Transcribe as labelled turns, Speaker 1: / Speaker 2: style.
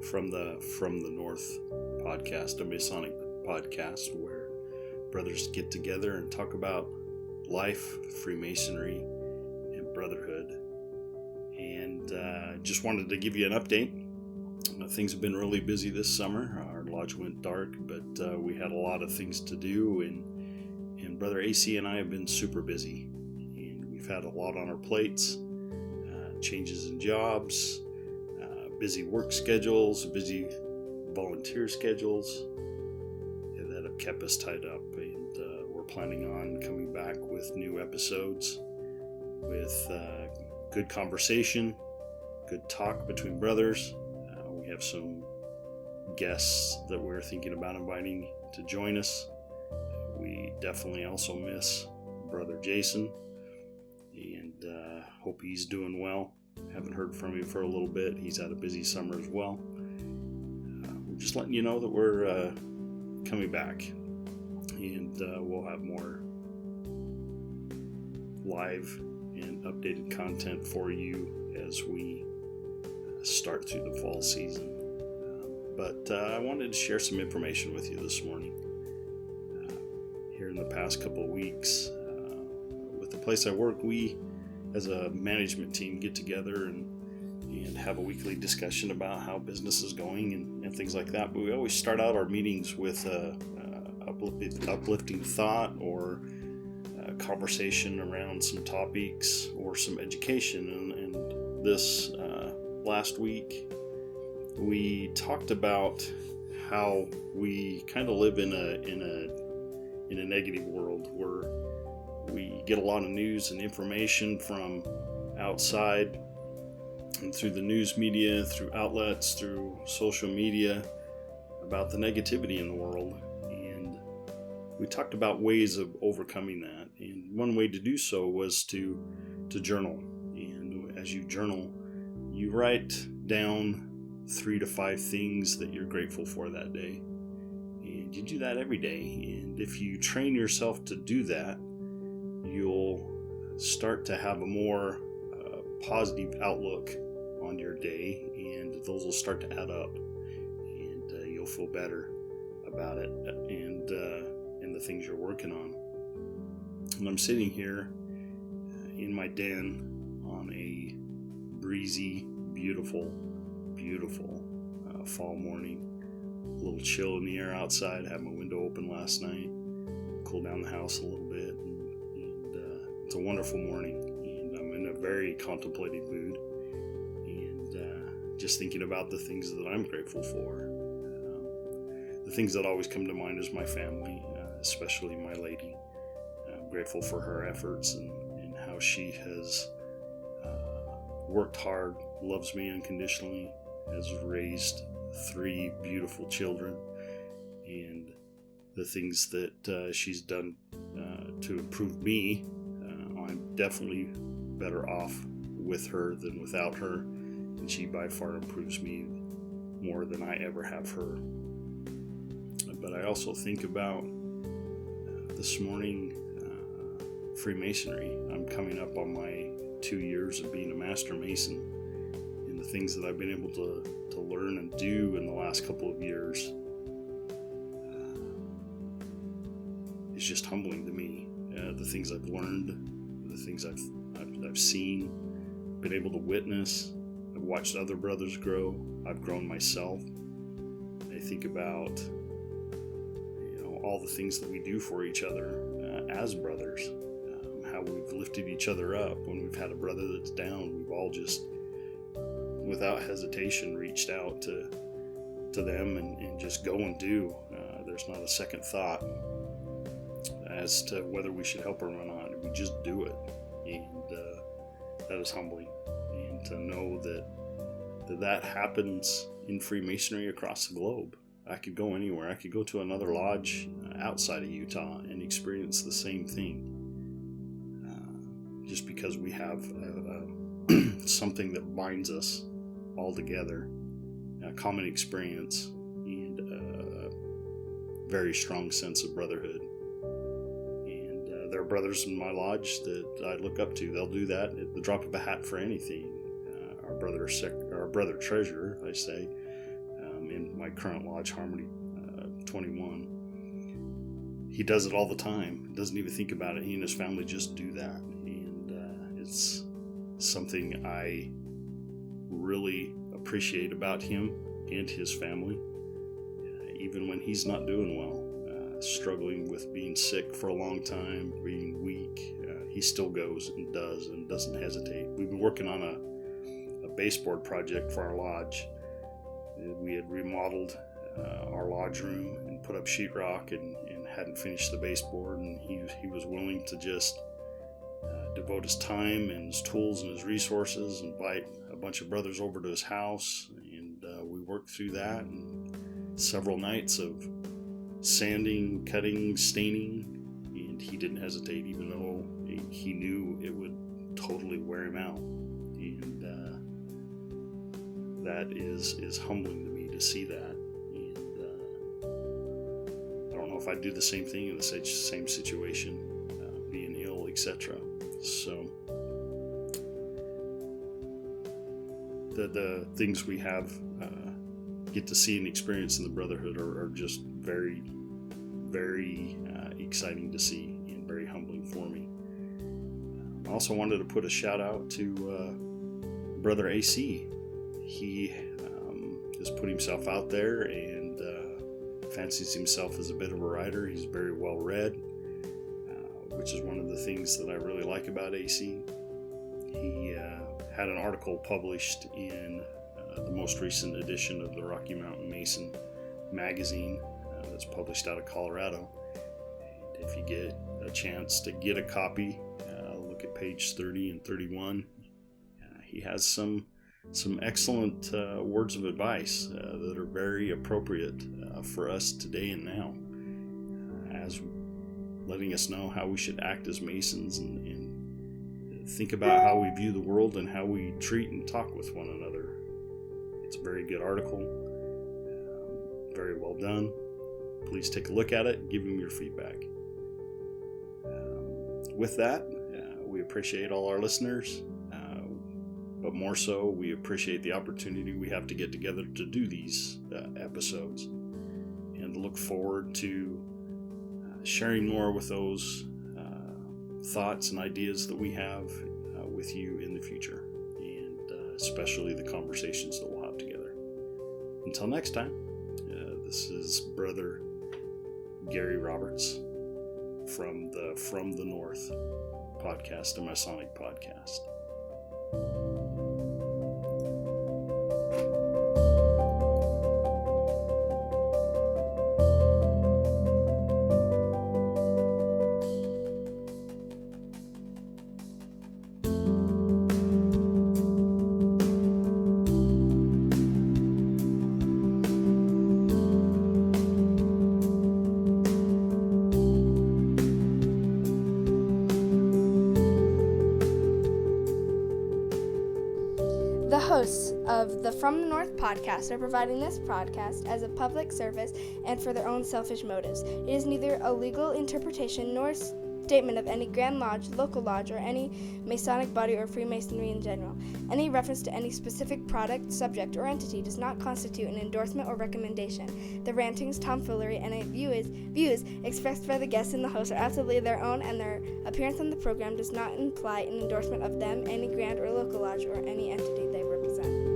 Speaker 1: from the North podcast, a Masonic podcast where brothers get together and talk about life, Freemasonry, and brotherhood. And just wanted to give you an update. Things have been really busy this summer. Our lodge went dark, but we had a lot of things to do, and Brother AC and I have been super busy. And we've had a lot on our plates, changes in jobs, busy work schedules, busy volunteer schedules that have kept us tied up. And we're planning on coming back with new episodes with good conversation, good talk between brothers. We have some guests that we're thinking about inviting to join us. We definitely also miss Brother Jason, and hope he's doing well. Haven't heard from him for a little bit. He's had a busy summer as well. We're just letting you know that we're coming back, and we'll have more live and updated content for you as we start through the fall season. But I wanted to share some information with you this morning. Here in the past couple of weeks, with the place I work, we as a management team get together and have a weekly discussion about how business is going and things like that. But we always start out our meetings with uplifting thought or a conversation around some topics or some education. And this last week, we talked about how we kind of live in a negative world where we get a lot of news and information from outside and through the news media, through outlets, through social media about the negativity in the world. And we talked about ways of overcoming that. And one way to do so was to journal. And as you journal, you write down 3 to 5 things that you're grateful for that day. And you do that every day. And if you train yourself to do that, you'll start to have a more positive outlook on your day, and those will start to add up, and you'll feel better about it and the things you're working on. And I'm sitting here in my den on a breezy, beautiful fall morning. A little chill in the air outside. Had my window open last night, cooled down the house a little bit, and it's a wonderful morning, and I'm in a very contemplative mood, and just thinking about the things that I'm grateful for. The things that always come to mind is my family, especially my lady. I'm grateful for her efforts and how she has worked hard, loves me unconditionally, has raised 3 beautiful children, and the things that she's done to improve me. I'm definitely better off with her than without her, and she by far improves me more than I ever have her. But I also think about this morning, Freemasonry. I'm coming up on my 2 years of being a Master Mason, and the things that I've been able to learn and do in the last couple of years is just humbling to me. The things I've learned, the things I've seen, been able to witness. I've watched other brothers grow. I've grown myself. I think about all the things that we do for each other as brothers, how we've lifted each other up. When we've had a brother that's down, we've all just, without hesitation, reached out to them and just go and do. There's not a second thought as to whether we should help them or not. We just do it, and that is humbling. And to know that happens in Freemasonry across the globe. I could go anywhere. I could go to another lodge outside of Utah and experience the same thing. Just because we have something that binds us all together, a common experience, and a very strong sense of brotherhood. And there are brothers in my lodge that I look up to. They'll do that at the drop of a hat for anything. Our brother treasurer, I say, in my current lodge, Harmony 21. He does it all the time. Doesn't even think about it. He and his family just do that. And it's something I really appreciate about him and his family, even when he's not doing well, struggling with being sick for a long time, being weak. He still goes and does and doesn't hesitate. We've been working on a baseboard project for our lodge. We had remodeled our lodge room and put up sheetrock and hadn't finished the baseboard, and he was willing to just devote his time and his tools and his resources, invite a bunch of brothers over to his house, and we worked through that, and several nights of sanding, cutting, staining, and he didn't hesitate, even though he knew it would totally wear him out. And that is humbling to me to see that. And I don't know if I'd do the same thing in the same situation, being ill, etc. So the things we have get to see and experience in the Brotherhood are just very, very exciting to see and very humbling for me. I also wanted to put a shout out to Brother AC. He has put himself out there and fancies himself as a bit of a writer. He's very well read, which is one of the things that I really like about AC. He had an article published in the most recent edition of the Rocky Mountain Mason magazine that's published out of Colorado. And if you get a chance to get a copy, look at page 30 and 31. He has some excellent words of advice that are very appropriate for us today and now, as letting us know how we should act as Masons and think about how we view the world and how we treat and talk with one another. It's a very good article, very well done. Please take a look at it and give him your feedback. With that, we appreciate all our listeners, but more so, we appreciate the opportunity we have to get together to do these episodes, and look forward to sharing more with those thoughts and ideas that we have with you in the future, and especially the conversations that we'll have together. Until next time, this is Brother Gary Roberts from the North podcast, a Masonic podcast.
Speaker 2: The hosts of the From the North podcast are providing this podcast as a public service and for their own selfish motives. It is neither a legal interpretation nor a statement of any Grand Lodge, local lodge, or any Masonic body or Freemasonry in general. Any reference to any specific product, subject, or entity does not constitute an endorsement or recommendation. The rantings, tomfoolery, and views expressed by the guests and the host are absolutely their own, and their appearance on the program does not imply an endorsement of them, any Grand or local lodge, or any entity they represent.